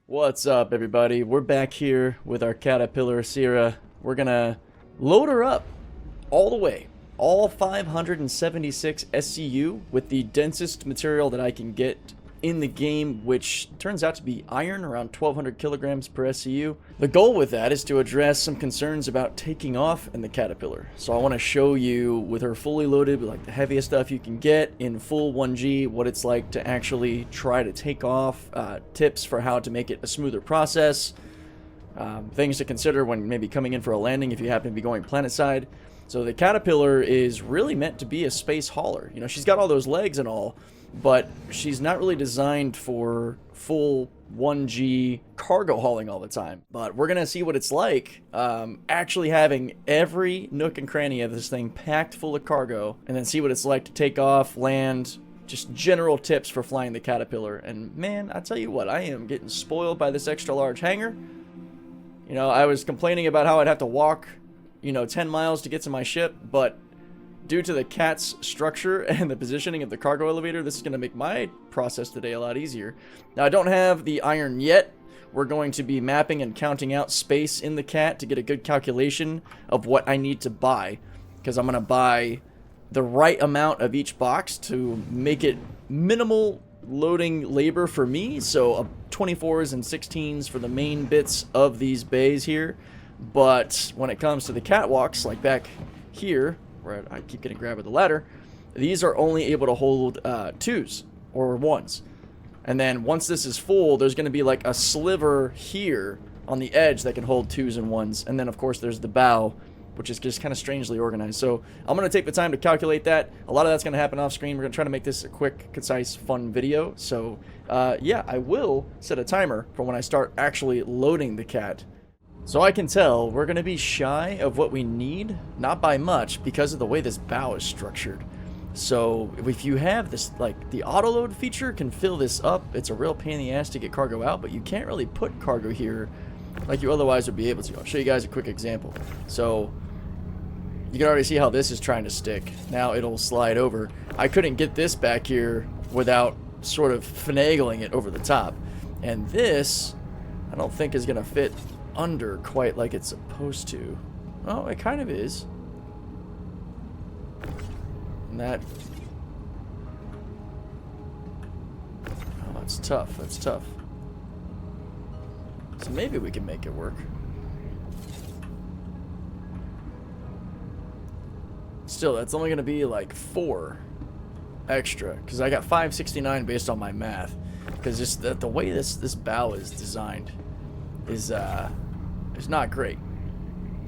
What's up, everybody? We're back here with our Caterpillar Sierra. We're gonna load her up all the way, all 576 SCU with the densest material that I can get in the game, which turns out to be iron, around 1200 kilograms per SCU. The goal with that is to address some concerns about taking off in the Caterpillar. So I want to show you with her fully loaded, like the heaviest stuff you can get in full 1G, what it's like to actually try to take off, tips for how to make it a smoother process, things to consider when maybe coming in for a landing if you happen to be going planetside. So the Caterpillar is really meant to be a space hauler. You know, she's got all those legs and all, but she's not really designed for full 1G cargo hauling all the time. But we're going to see what it's like actually having every nook and cranny of this thing packed full of cargo, and then see what it's like to take off, land, just general tips for flying the Caterpillar. And man, I tell you what, I am getting spoiled by this extra large hangar. You know, I was complaining about how I'd have to walk, 10 miles to get to my ship, but due to the cat's structure and the positioning of the cargo elevator, this is going to make my process today a lot easier. Now, I don't have the iron yet. We're going to be mapping and counting out space in the cat to get a good calculation of what I need to buy, because I'm going to buy the right amount of each box to make it minimal loading labor for me. So 24s and 16s for the main bits of these bays here. But when it comes to the catwalks, like back here, where I keep getting grabbed with the ladder, these are only able to hold 2s or 1s. And then once this is full, there's going to be like a sliver here on the edge that can hold 2s and 1s. And then, of course, there's the bow, which is just kind of strangely organized. So I'm going to take the time to calculate that. A lot of that's going to happen off screen. We're going to try to make this a quick, concise, fun video. So, yeah, I will set a timer for when I start actually loading the cat. So I can tell we're going to be shy of what we need, not by much, because of the way this bow is structured. So if you have this, like the auto load feature can fill this up. It's a real pain in the ass to get cargo out, but you can't really put cargo here like you otherwise would be able to. I'll show you guys a quick example. So you can already see how this is trying to stick. Now it'll slide over. I couldn't get this back here without sort of finagling it over the top. And this, I don't think is going to fit under quite like it's supposed to. Oh, it kind of is. And that... oh, that's tough. That's tough. So maybe we can make it work. Still, that's only going to be like 4 extra, because I got 569 based on my math. Because just the way this bow is designed is it's not great.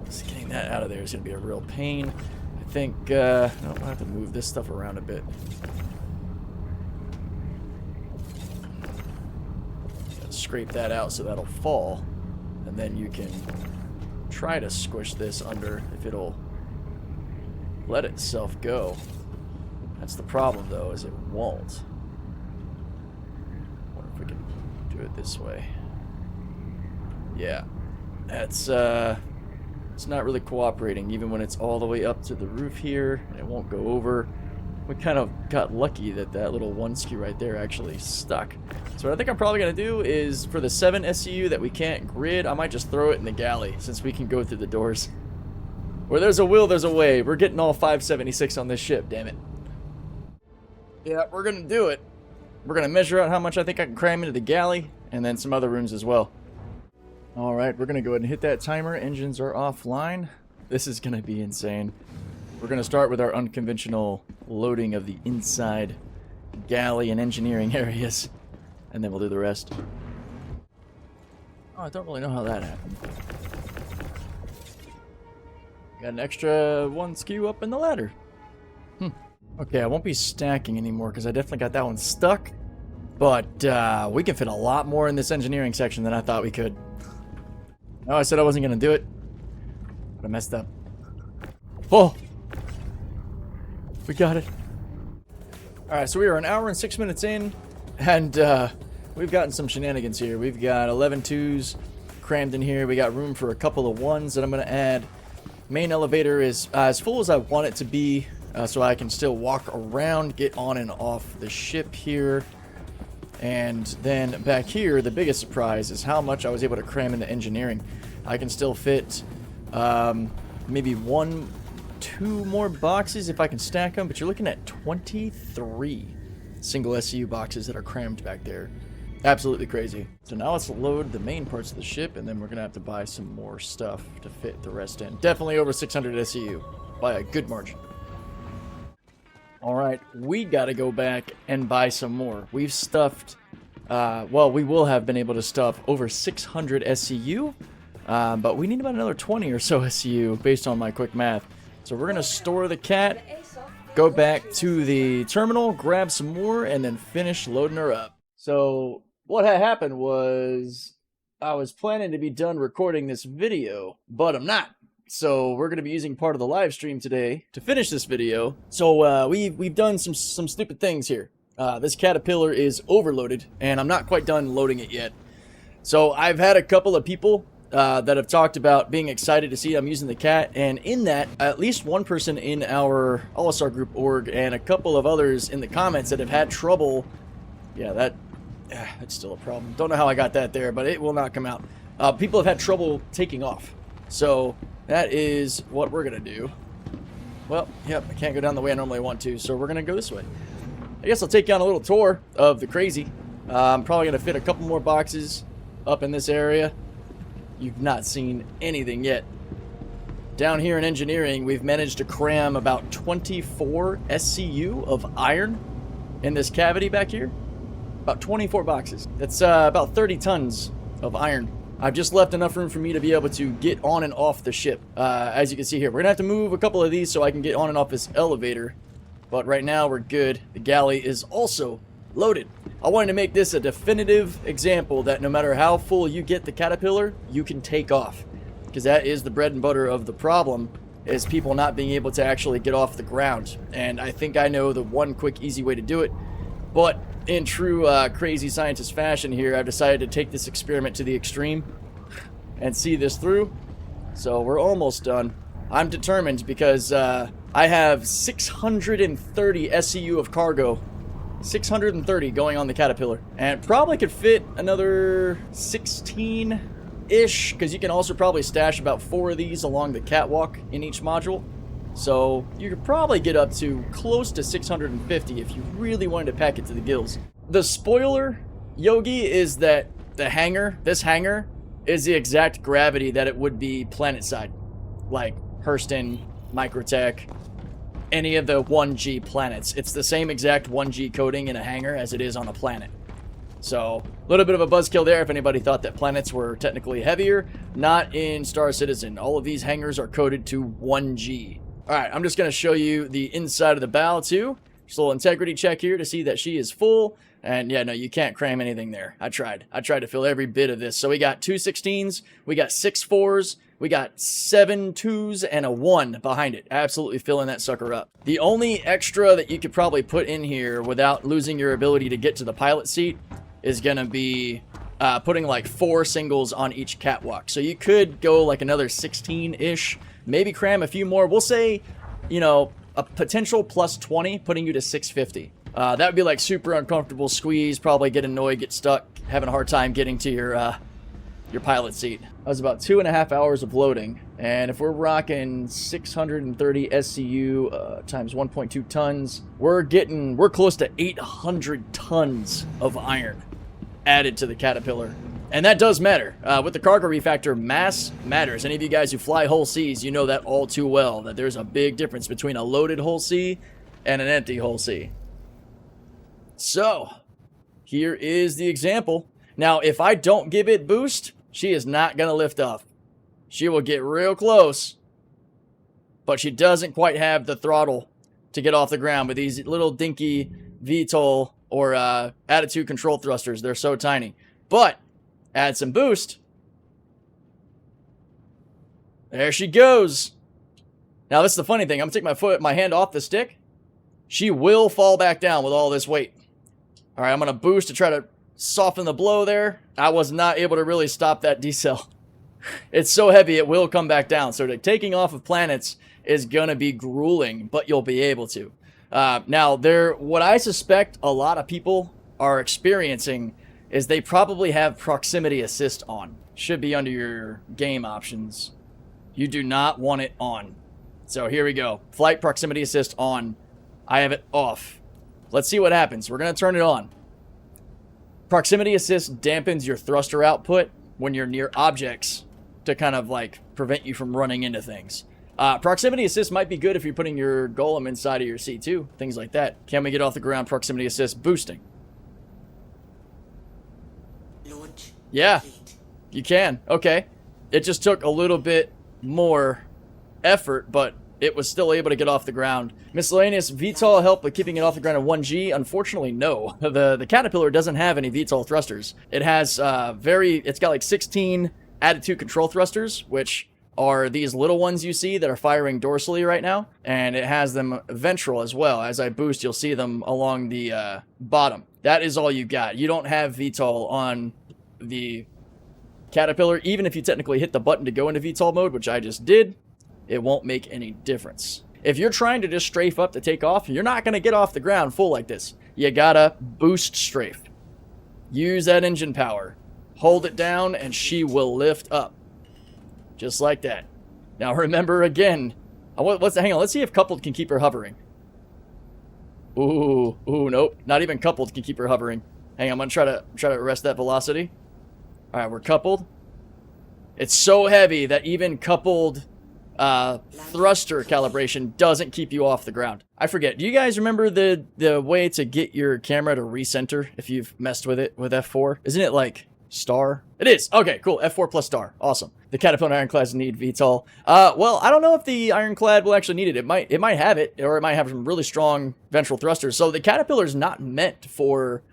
Just getting that out of there is going to be a real pain. I think I'll have to move this stuff around a bit. Scrape that out so that'll fall, and then you can try to squish this under if it'll let itself go. That's the problem, though, is it won't. I wonder if we can do it this way. Yeah, that's it's not really cooperating, even when it's all the way up to the roof here. It won't go over. We kind of got lucky that that little 1 SKU right there actually stuck. So what I think I'm probably going to do is, for the 7 SCU that we can't grid, I might just throw it in the galley, since we can go through the doors. Where there's a will, there's a way. We're getting all 576 on this ship, damn it. Yeah, we're going to do it. We're going to measure out how much I think I can cram into the galley, and then some other rooms as well. Alright, we're going to go ahead and hit that timer. Engines are offline. This is going to be insane. We're going to start with our unconventional loading of the inside galley and engineering areas, and then we'll do the rest. Oh, I don't really know how that happened. Got an extra 1 SKU up in the ladder. Okay, I won't be stacking anymore because I definitely got that one stuck. But we can fit a lot more in this engineering section than I thought we could. No, I said I wasn't going to do it, but I messed up. Oh! We got it. Alright, so we are an hour and 6 minutes in, and we've gotten some shenanigans here. We've got 11 2s crammed in here. We got room for a couple of 1s that I'm going to add. Main elevator is as full as I want it to be, so I can still walk around, get on and off the ship here. And then back here, the biggest surprise is how much I was able to cram into engineering. I can still fit maybe 1, 2 more boxes if I can stack them, but you're looking at 23 single SCU boxes that are crammed back there. Absolutely crazy. So now let's load the main parts of the ship, and then we're gonna have to buy some more stuff to fit the rest in. Definitely over 600 SCU by a good margin. All right, we gotta go back and buy some more. We've stuffed, well, we will have been able to stuff over 600 SCU, but we need about another 20 or so SCU based on my quick math. So we're gonna store the cat, go back to the terminal, grab some more, and then finish loading her up. So what had happened was I was planning to be done recording this video, but I'm not. So we're going to be using part of the live stream today to finish this video. So we've done some stupid things here. This Caterpillar is overloaded, and I'm not quite done loading it yet. So I've had a couple of people that have talked about being excited to see I'm using the cat, and in that, at least one person in our OLISAR group org and a couple of others in the comments that have had trouble. Yeah, that's still a problem. Don't know how I got that there, but it will not come out. People have had trouble taking off. So that is what we're going to do. Well, yep, I can't go down the way I normally want to, so we're going to go this way. I guess I'll take you on a little tour of the crazy. I'm probably going to fit a couple more boxes up in this area. You've not seen anything yet. Down here in engineering, we've managed to cram about 24 SCU of iron in this cavity back here. About 24 boxes. That's about 30 tons of iron. I've just left enough room for me to be able to get on and off the ship. As you can see here, we're gonna have to move a couple of these so I can get on and off this elevator. But right now we're good. The galley is also loaded. I wanted to make this a definitive example that no matter how full you get the Caterpillar, you can take off. Because that is the bread and butter of the problem, is people not being able to actually get off the ground. And I think I know the one quick, easy way to do it. But in true crazy scientist fashion here, I've decided to take this experiment to the extreme and see this through. So we're almost done. I'm determined because I have 630 SCU of cargo. 630 going on the Caterpillar. And probably could fit another 16-ish, because you can also probably stash about 4 of these along the catwalk in each module. So you could probably get up to close to 650 if you really wanted to pack it to the gills. The spoiler, Yogi, is that the hangar, this hangar, is the exact gravity that it would be planet-side. Like Hurston, Microtech, any of the 1G planets. It's the same exact 1G coding in a hangar as it is on a planet. So, a little bit of a buzzkill there if anybody thought that planets were technically heavier. Not in Star Citizen. All of these hangars are coded to 1G. Alright, I'm just going to show you the inside of the bow too. Just a little integrity check here to see that she is full. And yeah, no, you can't cram anything there. I tried to fill every bit of this. So we got 2 16s, we got 6 4s, we got 7 2s, and a 1 behind it. Absolutely filling that sucker up. The only extra that you could probably put in here without losing your ability to get to the pilot seat is going to be putting like 4 singles on each catwalk. So you could go like another 16-ish, maybe cram a few more. We'll say, you know, a potential plus 20, putting you to 650. That would be like super uncomfortable squeeze, probably get annoyed, get stuck, having a hard time getting to your pilot seat. That was about 2.5 hours of loading, and if we're rocking 630 SCU times 1.2 tons, we're close to 800 tons of iron added to the Caterpillar. And that does matter. With the cargo refactor, mass matters. Any of you guys who fly whole Cs, you know that all too well, that there's a big difference between a loaded whole C and an empty whole C. So, here is the example. Now, if I don't give it boost, she is not going to lift off. She will get real close, but she doesn't quite have the throttle to get off the ground with these little dinky VTOL or attitude control thrusters. They're so tiny. But, add some boost. There she goes. Now, this is the funny thing. I'm going to take my hand off the stick. She will fall back down with all this weight. All right, I'm going to boost to try to soften the blow there. I was not able to really stop that decel. It's so heavy, it will come back down. So taking off of planets is going to be grueling, but you'll be able to. Now, what I suspect a lot of people are experiencing is they probably have proximity assist on. Should be under your game options. You do not want it on. So here we go. Flight proximity assist on. I have it off. Let's see what happens. We're going to turn it on. Proximity assist dampens your thruster output when you're near objects to kind of like prevent you from running into things. Proximity assist might be good if you're putting your golem inside of your C2, things like that. Can we get off the ground? Proximity assist boosting. Launch. Yeah, Complete. you can. Okay. It just took a little bit more effort, but it was still able to get off the ground. Miscellaneous VTOL help with keeping it off the ground at 1G? Unfortunately, no. The Caterpillar doesn't have any VTOL thrusters. It has it's got like 16 attitude control thrusters, which are these little ones you see that are firing dorsally right now, and it has them ventral as well. As I boost, you'll see them along the bottom. That is all you got. You don't have VTOL on the Caterpillar. Even if you technically hit the button to go into VTOL mode, which I just did, it won't make any difference. If you're trying to just strafe up to take off, you're not going to get off the ground full like this. You gotta boost strafe. Use that engine power. Hold it down, and she will lift up. Just like that. Now remember again, hang on, let's see if coupled can keep her hovering. Ooh, nope. Not even coupled can keep her hovering. Hang on, I'm gonna try to arrest that velocity. Alright, we're coupled. It's so heavy that even coupled thruster calibration doesn't keep you off the ground. I forget, do you guys remember the way to get your camera to recenter if you've messed with it with F4? Isn't it like star? It is. Okay, cool. F4 plus star. Awesome. The Caterpillar Ironclads need VTOL. Well, I don't know if the Ironclad will actually need it. It might have it, or it might have some really strong ventral thrusters. So the Caterpillar is not meant for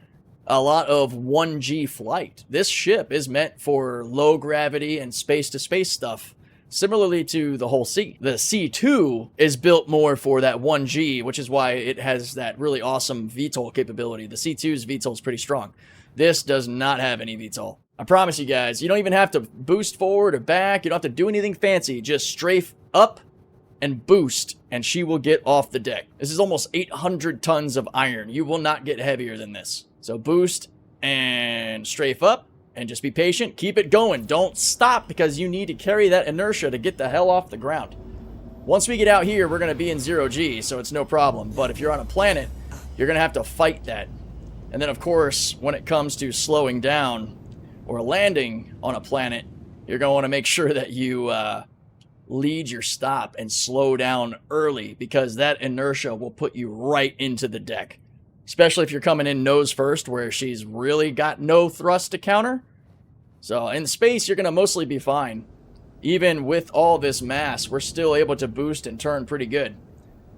a lot of 1G flight. This ship is meant for low gravity and space-to-space stuff. Similarly to the whole C. The C2 is built more for that 1G, which is why it has that really awesome VTOL capability. The C2's VTOL is pretty strong. This does not have any VTOL. I promise you guys, you don't even have to boost forward or back. You don't have to do anything fancy. Just strafe up and boost, and she will get off the deck. This is almost 800 tons of iron. You will not get heavier than this. So boost and strafe up, and just be patient. Keep it going. Don't stop, because you need to carry that inertia to get the hell off the ground. Once we get out here, we're going to be in 0G, so it's no problem. But if you're on a planet, you're going to have to fight that. And then, of course, when it comes to slowing down or landing on a planet, you're going to want to make sure that you lead your stop and slow down early, because that inertia will put you right into the deck. Especially if you're coming in nose first, where she's really got no thrust to counter. So in space, you're going to mostly be fine. Even with all this mass, we're still able to boost and turn pretty good.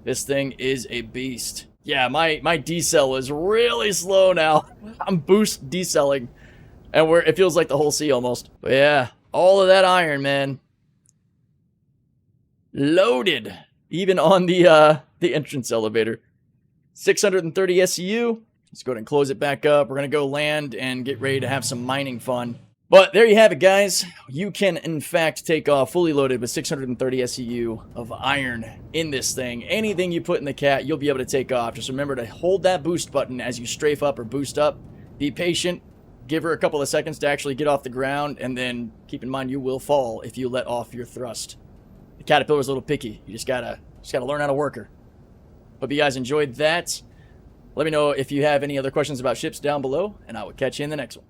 This thing is a beast. Yeah, my decel is really slow now. I'm boost decelling. And it feels like the whole sea almost. But yeah, all of that iron, man. Loaded. Even on the entrance elevator. 630 SCU. Let's go ahead and close it back up. We're going to go land and get ready to have some mining fun. But there you have it, guys. You can, in fact, take off fully loaded with 630 SCU of iron in this thing. Anything you put in the cat, you'll be able to take off. Just remember to hold that boost button as you strafe up or boost up. Be patient. Give her a couple of seconds to actually get off the ground. And then keep in mind, you will fall if you let off your thrust. The Caterpillar's a little picky. You just gotta learn how to work her. Hope you guys enjoyed that. Let me know if you have any other questions about ships down below, and I will catch you in the next one.